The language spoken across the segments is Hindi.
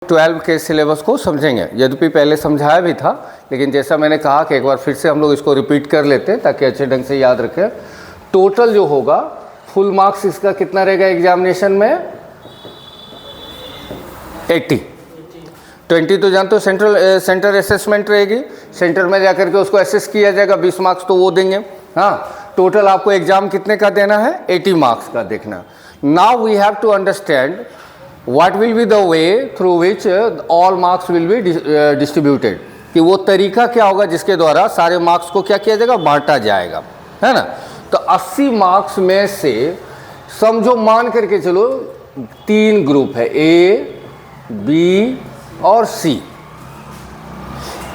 12 के सिलेबस को समझेंगे। यद्यपि पहले समझाया भी था, लेकिन जैसा मैंने कहा कि एक बार फिर से हम लोग इसको रिपीट कर लेते हैं ताकि अच्छे ढंग से याद रखें। टोटल जो होगा फुल मार्क्स इसका कितना रहेगा एग्जामिनेशन में? 80। 20 तो जानते हो सेंटर असेसमेंट रहेगी, सेंटर में जाकर के उसको असेस किया जाएगा, 20 मार्क्स तो वो देंगे। हाँ, टोटल आपको एग्जाम कितने का देना है? 80 मार्क्स का देखना। Now we have to understand what will be the way through which all marks will be distributed, कि वो तरीका क्या होगा जिसके द्वारा सारे मार्क्स को क्या किया जाएगा? बांटा जाएगा, है ना। तो 80 मार्क्स में से समझो, मान करके चलो 3 ग्रुप है, ए, बी और सी।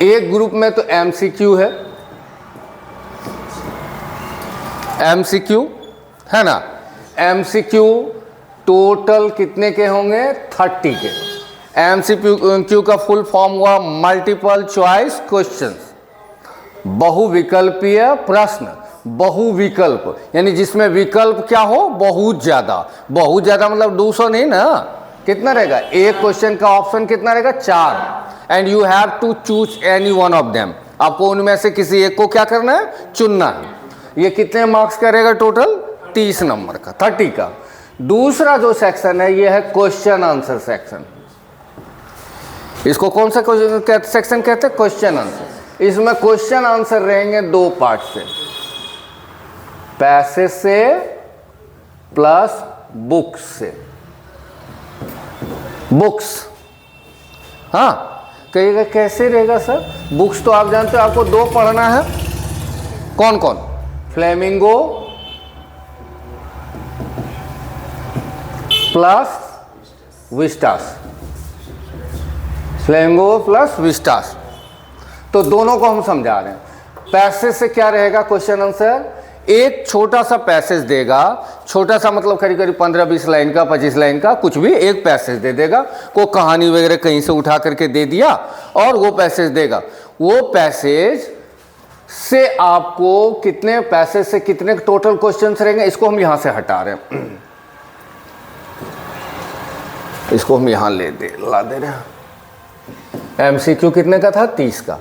एक ग्रुप में तो एमसीक्यू है, एमसीक्यू है ना। एमसीक्यू टोटल कितने के होंगे? 30 के। एमसीक्यू का फुल फॉर्म हुआ मल्टीपल चॉइस क्वेश्चंस, बहुविकल्पीय प्रश्न। बहुविकल्प यानी जिसमें विकल्प क्या हो? बहुत ज्यादा। बहुत ज्यादा मतलब 200 नहीं ना, कितना रहेगा? एक क्वेश्चन का ऑप्शन कितना रहेगा? 4, and you have to choose any one of them. आपको उनमें से किसी एक को क्या करना है? चुनना है। ये कितने मार्क्स का रहेगा? टोटल 30 नंबर का, 30 का। दूसरा जो सेक्शन है ये है क्वेश्चन आंसर सेक्शन। इसको कौन सा सेक्शन कहते हैं? Question answer. इसमें क्वेश्चन आंसर रहेंगे 2 पार्ट से, पैसेज से प्लस बुक्स से। बुक्स, हाँ, कहिएगा कैसे रहेगा सर? बुक्स तो आप जानते हो, आपको 2 पढ़ना है। कौन कौन? Flamingo plus Vistas. Flamingo plus Vistas, तो दोनों को हम समझा रहे हैं। पैसेज से क्या रहेगा? क्वेश्चन आंसर एक छोटा सा पैसेज देगा, छोटा सा मतलब करीब करीब 15-20 लाइन का, 25 लाइन का, कुछ भी एक पैसेज दे देगा। को कहानी वगैरह कहीं से उठा करके दे दिया और वो पैसेज देगा। वो पैसेज से आपको कितने पैसेज से कितने टोटल क्वेश्चंस रहेंगे, इसको हम यहां से हटा रहे हैं, इसको हम यहां ला दे रहे हैं। एमसीक्यू कितने का था? 30 का।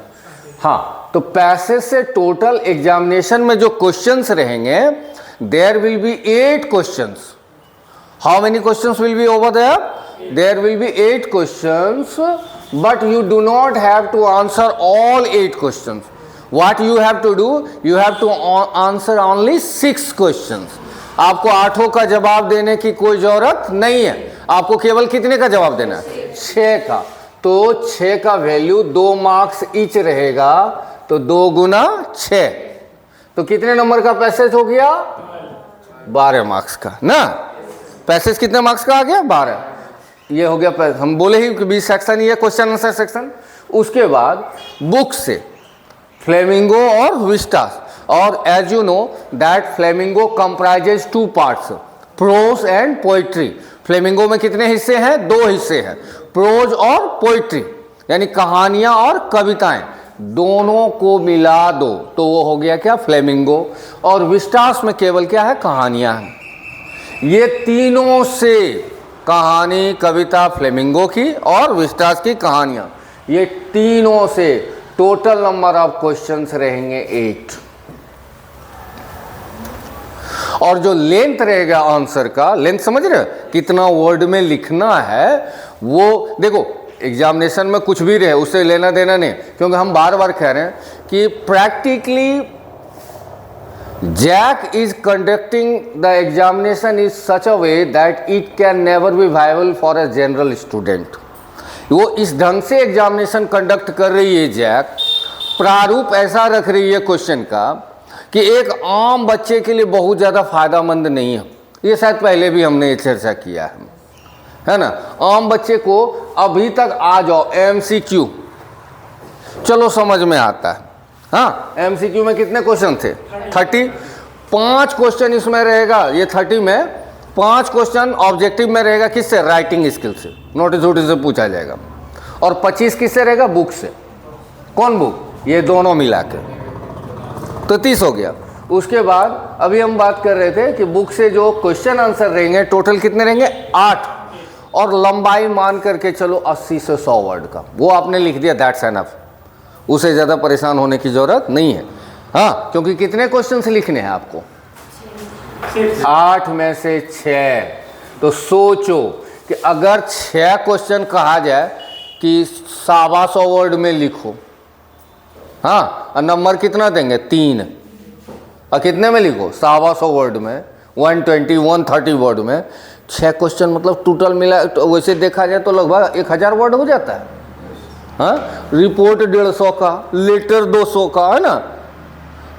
हाँ, तो पैसेज से टोटल एग्जामिनेशन में जो क्वेश्चंस रहेंगे, there will be 8 questions. How many questions will be over there? There will be 8 questions, but you do not have to answer all 8 questions. What you have to do? You have to answer only 6 questions. आपको 8 का जवाब देने की कोई जरूरत नहीं है। आपको केवल कितने का जवाब देना है? 6 का। तो 6 का वैल्यू 2 मार्क्स ईच रहेगा, तो 2 गुना 6, तो कितने नंबर का पैसेज हो गया? 12 मार्क्स का ना। पैसेज कितने मार्क्स का आ गया? 12। ये हो गया, हम बोले ही कि 20 सेक्शन, ये क्वेश्चन आंसर सेक्शन। उसके बाद बुक से फ्लेमिंगो और विस्टास, और as you know that flamingo comprises 2 parts, prose and poetry. Flamingo में कितने हिस्से हैं? 2 हिस्से हैं, प्रोज और पोइट्री, यानी कहानियां और कविताएं। दोनों को मिला दो तो वो हो गया क्या? फ्लेमिंगो। और विस्टास में केवल क्या है? कहानियां हैं। ये तीनों से, कहानी, कविता फ्लेमिंगो की और विस्टास की कहानियां, ये तीनों से टोटल नंबर ऑफ क्वेश्चंस रहेंगे 8। और जो लेंथ रहेगा आंसर का, लेंथ समझ रहे हो? कितना वर्ड में लिखना है, वो देखो एग्जामिनेशन में कुछ भी रहे उससे लेना देना नहीं, क्योंकि हम बार बार कह रहे हैं कि practically JAC is conducting the examination is such a way that it can never be viable for a general student. वो इस ढंग से एग्जामिनेशन कंडक्ट कर रही है, जैक प्रारूप ऐसा रख रही है क्वेश्चन का कि एक आम बच्चे के लिए बहुत ज़्यादा फायदेमंद नहीं है। ये शायद पहले भी हमने चर्चा किया है ना। आम बच्चे को अभी तक आ जाओ एमसीक्यू, चलो समझ में आता है। हाँ, एमसीक्यू में कितने क्वेश्चन थे? 30। 5 क्वेश्चन इसमें रहेगा, ये 30 में 5 क्वेश्चन ऑब्जेक्टिव में रहेगा। किससे? राइटिंग स्किल से, नोटिस वोटिस से पूछा जाएगा। और 25 किससे रहेगा? बुक से। कौन बुक? ये दोनों मिला के, तो 30 हो गया। उसके बाद अभी हम बात कर रहे थे कि बुक से जो क्वेश्चन आंसर रहेंगे टोटल कितने रहेंगे? 8। और लंबाई मान करके चलो 80 से 100 वर्ड का, वो आपने लिख दिया, दैट्स एनफ। उसे ज़्यादा परेशान होने की ज़रूरत नहीं है। हाँ, क्योंकि कितने क्वेश्चंस लिखने हैं आपको? 8 में से 6। तो सोचो कि अगर 6 क्वेश्चन कहा जाए कि 125 वर्ड में लिखो, हाँ, और नंबर कितना देंगे? 3। और कितने में लिखो? 125 वर्ड में, 120 130 वर्ड में। 6 क्वेश्चन मतलब टोटल मिला, वैसे देखा जाए तो लगभग 1000 वर्ड हो जाता है। हाँ, रिपोर्ट 150 का, लेटर 200 का, है ना।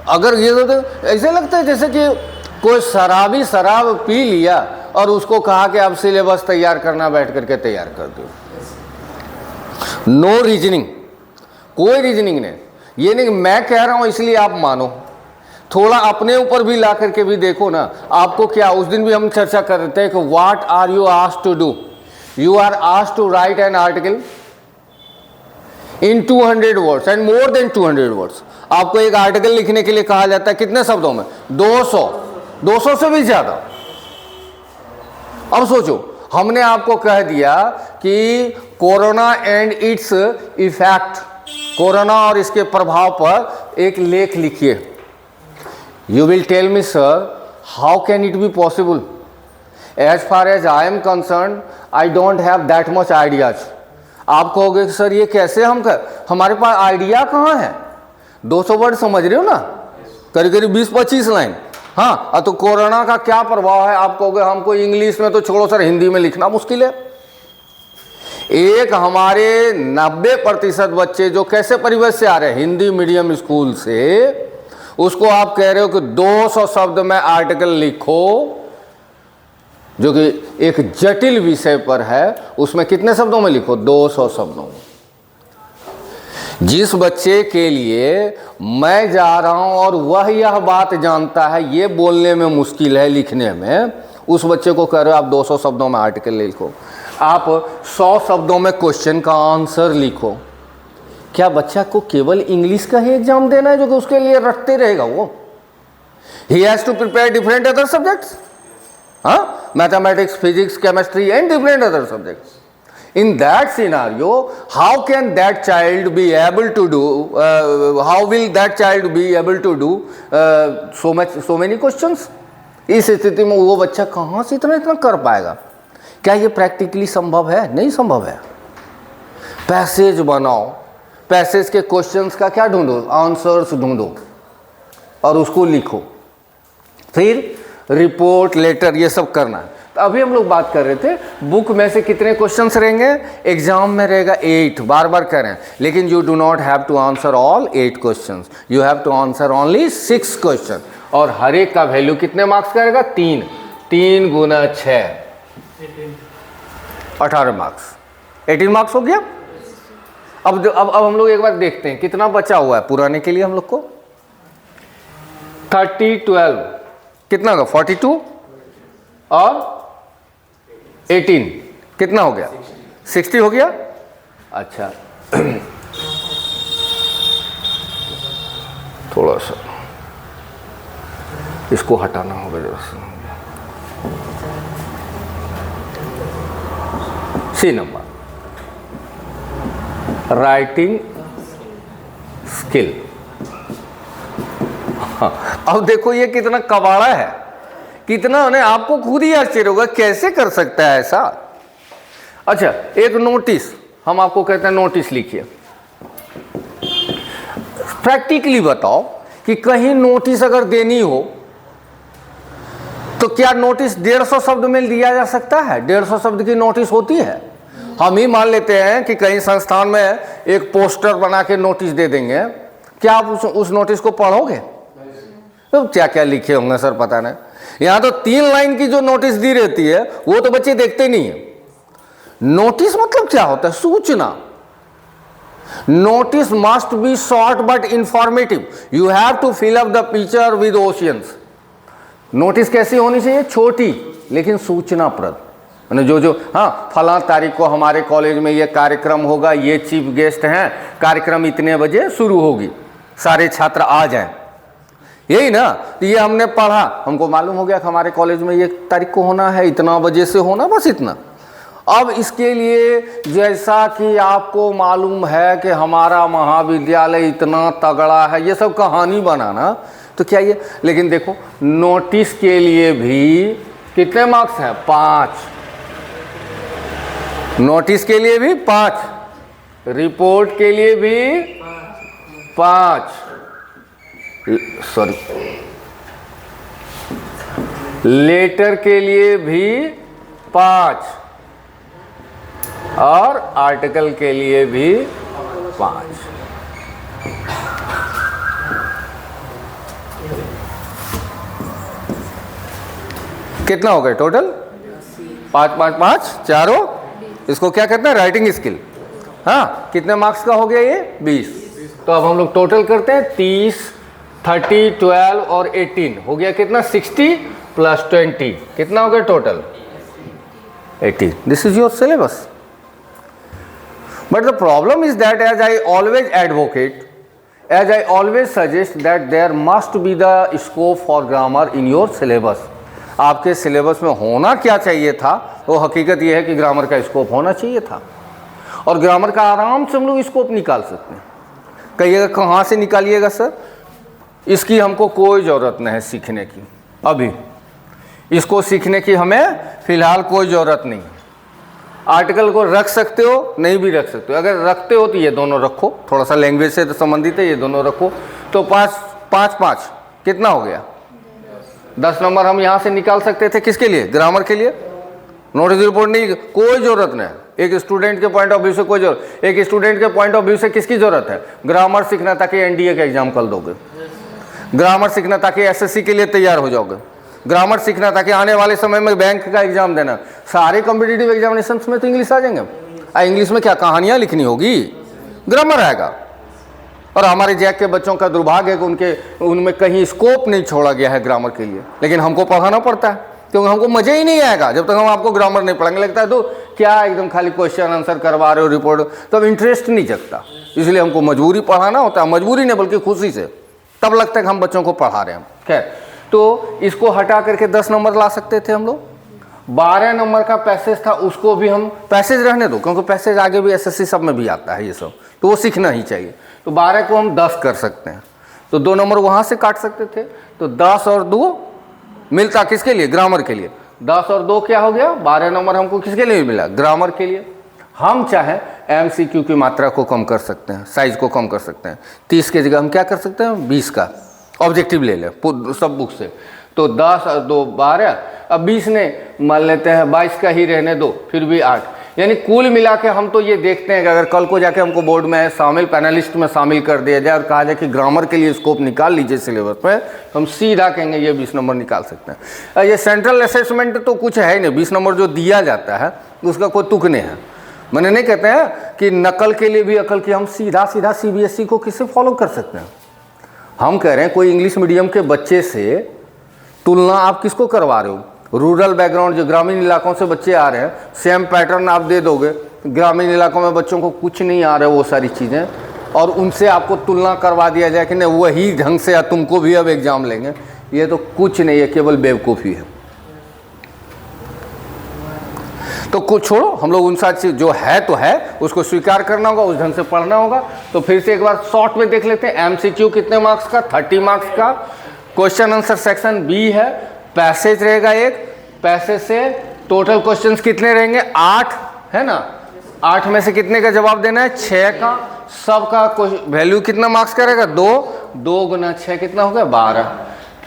अगर ये तो ऐसे लगता है जैसे कि कोई शराबी शराब पी लिया और उसको कहा कि आप सिलेबस तैयार करना, बैठ करके तैयार कर दो। नो रीजनिंग, कोई रीजनिंग नहीं। ये नहीं मैं कह रहा हूं इसलिए आप मानो, थोड़ा अपने ऊपर भी ला करके भी देखो ना। आपको क्या, उस दिन भी हम चर्चा कर रहे थे कि what are you asked to do? You are asked to write an article in 200 words and more than 200 words. आपको एक आर्टिकल लिखने के लिए कहा जाता है कितने शब्दों में? 200 से भी ज्यादा। अब सोचो, हमने आपको कह दिया कि corona and its effect, corona और इसके प्रभाव पर एक लेख लिखिए। You will tell me sir, how can it be possible? As far as I am concern, I don't have that much ideas. आप कहोगे कि सर ये कैसे हम कर, हमारे पास आइडिया कहाँ है? 200 वर्ड समझ रहे हो ना, करीब करीब 20-25 लाइन। हाँ, तो कोरोना का क्या प्रभाव है? आप कहोगे हमको इंग्लिश में तो छोड़ो सर, हिंदी में लिखना मुश्किल है। एक हमारे 90% बच्चे जो कैसे परिवेश से आ रहे हैं, हिंदी मीडियम स्कूल से, उसको आप कह रहे हो कि 200 शब्द में आर्टिकल लिखो, जो कि एक जटिल विषय पर है, उसमें कितने शब्दों में लिखो? 200 शब्दों में। जिस बच्चे के लिए मैं जा रहा हूं और वह यह बात जानता है, ये बोलने में मुश्किल है, लिखने में, उस बच्चे को कह रहे हो आप 200 शब्दों में आर्टिकल लिखो। आप 100 शब्दों में क्वेश्चन का आंसर लिखो। क्या बच्चा को केवल इंग्लिश का ही एग्जाम देना है जो कि उसके लिए रटते रहेगा? वो ही has to prepare different other subjects, हाँ, mathematics, physics, chemistry and different other subjects. In that scenario, how can that child be able to do, how will that child be able to do so many questions? इस स्थिति में वो बच्चा कहाँ से इतना कर पाएगा? क्या ये प्रैक्टिकली संभव है? नहीं संभव है। पैसेज बनाओ, पैसेज के क्वेश्चंस का क्या ढूंढो? आंसर्स ढूंढो और उसको लिखो, फिर रिपोर्ट, लेटर, ये सब करना है। तो अभी हम लोग बात कर रहे थे बुक में से कितने क्वेश्चंस रहेंगे? एग्जाम में रहेगा 8, बार बार करें, लेकिन you do not have to answer all 8 questions, you have to answer only 6 question. और हर एक का वैल्यू कितने मार्क्स का रहेगा? 3 × 6 18 मार्क्स, 18 मार्क्स हो गया। अब हम लोग एक बार देखते हैं कितना बचा हुआ है पुराने के लिए हम लोग को। 30 12 कितना होगा? 42 और 18 कितना हो गया? 60 हो गया। अच्छा थोड़ा सा इसको हटाना होगा जरा सा। C number, writing skill. अब देखो ये कितना कबाड़ा है, कितना ने आपको खुद ही आश्चर्य होगा कैसे कर सकता है ऐसा। अच्छा, एक नोटिस हम आपको कहते हैं, नोटिस लिखिए। प्रैक्टिकली बताओ कि कहीं नोटिस अगर देनी हो तो क्या नोटिस 150 शब्द में दिया जा सकता है? 150 शब्द की नोटिस होती है? हम ही मान लेते हैं कि कहीं संस्थान में एक पोस्टर बना के नोटिस दे देंगे, क्या आप उस नोटिस को पढ़ोगे? तो क्या क्या लिखे होंगे सर पता नहीं। यहां तो 3 लाइन की जो नोटिस दी रहती है वो तो बच्चे देखते नहीं है। नोटिस मतलब क्या होता है? सूचना। Notice must be short but informative, you have to fill up the picture with oceans. Notice कैसी होनी चाहिए? छोटी लेकिन सूचनाप्रद। जो हाँ, फला तारीख को हमारे कॉलेज में ये कार्यक्रम होगा, ये चीफ गेस्ट हैं, कार्यक्रम इतने बजे शुरू होगी, सारे छात्र आ जाएं, यही ना। तो ये हमने पढ़ा, हमको मालूम हो गया कि हमारे कॉलेज में ये तारीख को होना है, इतना बजे से होना, बस इतना। अब इसके लिए जैसा कि आपको मालूम है कि हमारा महाविद्यालय इतना तगड़ा है, ये सब कहानी बनाना तो क्या ये, लेकिन देखो नोटिस के लिए भी कितने मार्क्स हैं? 5। नोटिस के लिए भी 5, रिपोर्ट के लिए भी 5, सॉरी लेटर के लिए भी 5 और आर्टिकल के लिए भी 5। कितना हो गया टोटल? 5 5 5 चारों, इसको क्या कहते हैं? Writing skill. हाँ, कितने मार्क्स का हो गया ये? 20। तो अब हम लोग टोटल करते हैं। 30, 30, 12 और 18 हो गया कितना? 60 + 20 कितना हो गया total? 80। This is your syllabus. But the problem is that as I always advocate, as I always suggest that there must be the scope for grammar in your syllabus. आपके सिलेबस में होना क्या चाहिए था, वो हकीकत ये है कि ग्रामर का स्कोप होना चाहिए था, और ग्रामर का आराम से हम लोग स्कोप निकाल सकते हैं। कहिएगा कहाँ से निकालिएगा सर? इसकी हमको कोई ज़रूरत नहीं है सीखने की, अभी इसको सीखने की हमें फ़िलहाल कोई ज़रूरत नहीं है। आर्टिकल को रख सकते हो, नहीं भी रख सकते हो। अगर रखते हो तो ये दोनों रखो, थोड़ा सा लैंग्वेज से संबंधित है, ये दोनों रखो। तो 5 5 5 कितना हो गया? 10 नंबर हम यहाँ से निकाल सकते थे। किसके लिए? ग्रामर के लिए। नोटिस रिपोर्ट नहीं, कोई ज़रूरत नहीं। एक स्टूडेंट के पॉइंट ऑफ व्यू से कोई जरूरत, एक स्टूडेंट के पॉइंट ऑफ व्यू से किसकी ज़रूरत है? ग्रामर सीखना ताकि एनडीए का एग्जाम कल दोगे, ग्रामर सीखना ताकि एसएससी के लिए तैयार हो जाओगे, ग्रामर सीखना ताकि आने वाले समय में बैंक का एग्जाम देना। सारे कॉम्पिटिटिव एग्जामिनेशन में तो इंग्लिश आ जाएंगे। इंग्लिश में क्या कहानियाँ लिखनी होगी? ग्रामर आएगा। और हमारे जैक के बच्चों का दुर्भाग्य है कि उनमें कहीं स्कोप नहीं छोड़ा गया है ग्रामर के लिए, लेकिन हमको पढ़ाना पड़ता है क्योंकि हमको मज़ा ही नहीं आएगा जब तक हम आपको ग्रामर नहीं पढ़ाएंगे। लगता है तो क्या एकदम खाली क्वेश्चन आंसर करवा रहे हो रिपोर्ट, तब इंटरेस्ट नहीं जगता। इसलिए हमको मजबूरी पढ़ाना होता है, मजबूरी नहीं बल्कि खुशी से, तब लगता है कि हम बच्चों को पढ़ा रहे हैं। खैर, तो इसको हटा करके 10 नंबर ला सकते थे हम लोग। 12 नंबर का पैसेज था, उसको भी हम पैसेज रहने दो क्योंकि पैसेज आगे भी एसएससी सब में भी आता है ये सब, तो वो सीखना ही चाहिए। तो 12 को हम 10 कर सकते हैं, तो 2 नंबर वहाँ से काट सकते थे। तो 10 और 2 मिलता किसके लिए? ग्रामर के लिए। 10 और 2 क्या हो गया? 12 नंबर हमको किसके लिए मिला? ग्रामर के लिए। हम चाहे एमसीक्यू की मात्रा को कम कर सकते हैं, साइज को कम कर सकते हैं। 30 की जगह हम क्या कर सकते हैं? 20 का ऑब्जेक्टिव ले लें सब बुक से। तो 10 और 2 12, अब 20 ने मान लेते हैं 22 का ही रहने दो, फिर भी 8। यानी कुल मिला के हम तो ये देखते हैं कि अगर कल को जाके हमको बोर्ड में शामिल पैनलिस्ट में शामिल कर दिया जाए और कहा जाए कि ग्रामर के लिए स्कोप निकाल लीजिए सिलेबस में, तो हम सीधा कहेंगे ये 20 नंबर निकाल सकते हैं। ये सेंट्रल असेसमेंट तो कुछ है ही नहीं, 20 नंबर जो दिया जाता है उसका कोई तुक नहीं है। मैंने नहीं कहते हैं कि नकल के लिए भी अकल की, हम सीधा सीधा सीबीएसई को किससे फॉलो कर सकते हैं। हम कह रहे हैं कोई इंग्लिश मीडियम के बच्चे से तुलना आप किसको करवा रहे हो? रूरल बैकग्राउंड जो ग्रामीण इलाकों से बच्चे आ रहे हैं, सेम पैटर्न आप दे दोगे। ग्रामीण इलाकों में बच्चों को कुछ नहीं आ रहा है वो सारी चीज़ें, और उनसे आपको तुलना करवा दिया जाए कि नहीं वही ढंग से तुमको भी अब एग्जाम लेंगे, ये तो कुछ नहीं है, केवल बेवकूफ़ी है। तो कुछ छोड़ो, हम लोग उन सारी चीज जो है तो है उसको स्वीकार करना होगा, उस ढंग से पढ़ना होगा। तो फिर से एक बार शॉर्ट में देख लेते हैं। एमसीक्यू कितने मार्क्स का? 30 मार्क्स का। क्वेश्चन आंसर सेक्शन बी है, पैसेज रहेगा एक, पैसेज से टोटल क्वेश्चंस कितने रहेंगे? 8 है ना। 8 में से कितने का जवाब देना है? 6 का। सबका वैल्यू कितना मार्क्स का रहेगा? 2 गुना 6 कितना हो गया? 12।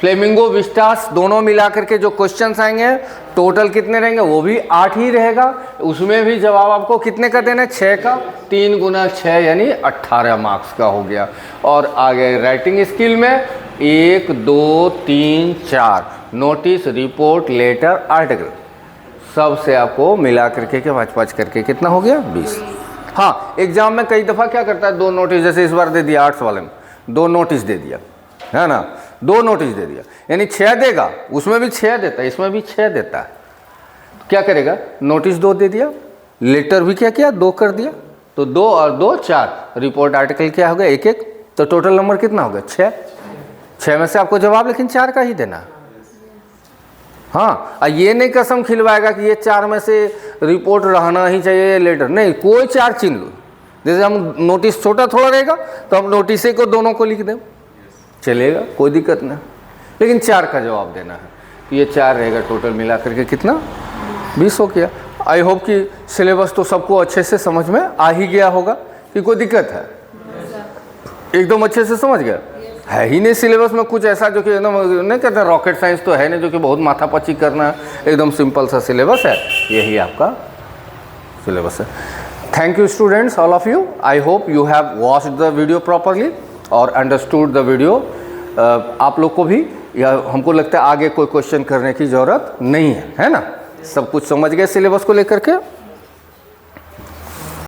फ्लेमिंगो विस्टास दोनों मिला करके जो क्वेश्चंस आएंगे टोटल कितने रहेंगे? वो भी 8 ही रहेगा। उसमें भी जवाब आपको कितने का देना है? 6 का। 3 गुना 6 यानी 18 मार्क्स का हो गया। और आगे राइटिंग स्किल में 1 2 3 4 नोटिस, रिपोर्ट, लेटर, आर्टिकल सब से आपको मिला करके के 5-5 करके कितना हो गया? 20। हाँ, एग्जाम में कई दफ़ा क्या करता है, 2 नोटिस, जैसे इस बार दे दिया आर्ट्स वाले में 2 नोटिस दे दिया है ना, 2 नोटिस दे दिया यानी 6 देगा, उसमें भी 6 देता है, इसमें भी 6 देता है। तो क्या करेगा? नोटिस 2 दे दिया, लेटर भी क्या किया? 2 कर दिया। तो 2 और 2 4, रिपोर्ट, आर्टिकल क्या हो गया? 1-1। तो टोटल नंबर कितना हो गया? 6। 6 में से आपको जवाब लेकिन 4 का ही देना है। हाँ, ये नहीं कसम खिलवाएगा कि ये 4 में से रिपोर्ट रहना ही चाहिए लेटर, नहीं, कोई 4 चुन लो। जैसे हम नोटिस छोटा थोड़ा रहेगा तो हम नोटिस को दोनों को लिख दें, चलेगा, कोई दिक्कत नहीं, लेकिन 4 का जवाब देना है। ये 4 रहेगा, टोटल मिला करके कितना 20 हो गया। आई होप कि सिलेबस तो सबको अच्छे से समझ में आ ही गया होगा, कि कोई दिक्कत है? एकदम अच्छे से समझ गया है ही नहीं। सिलेबस में कुछ ऐसा जो कि एकदम नहीं कहते रॉकेट साइंस तो है नहीं, जो कि बहुत माथापच्ची करना है, एकदम सिंपल सा सिलेबस है, यही आपका सिलेबस है। Thank you students, all of you. I hope you have watched the video properly और अंडरस्टूड द वीडियो। आप लोग को भी, या हमको लगता है आगे कोई क्वेश्चन करने की ज़रूरत नहीं है, है ना? सब कुछ समझ गए सिलेबस को लेकर के।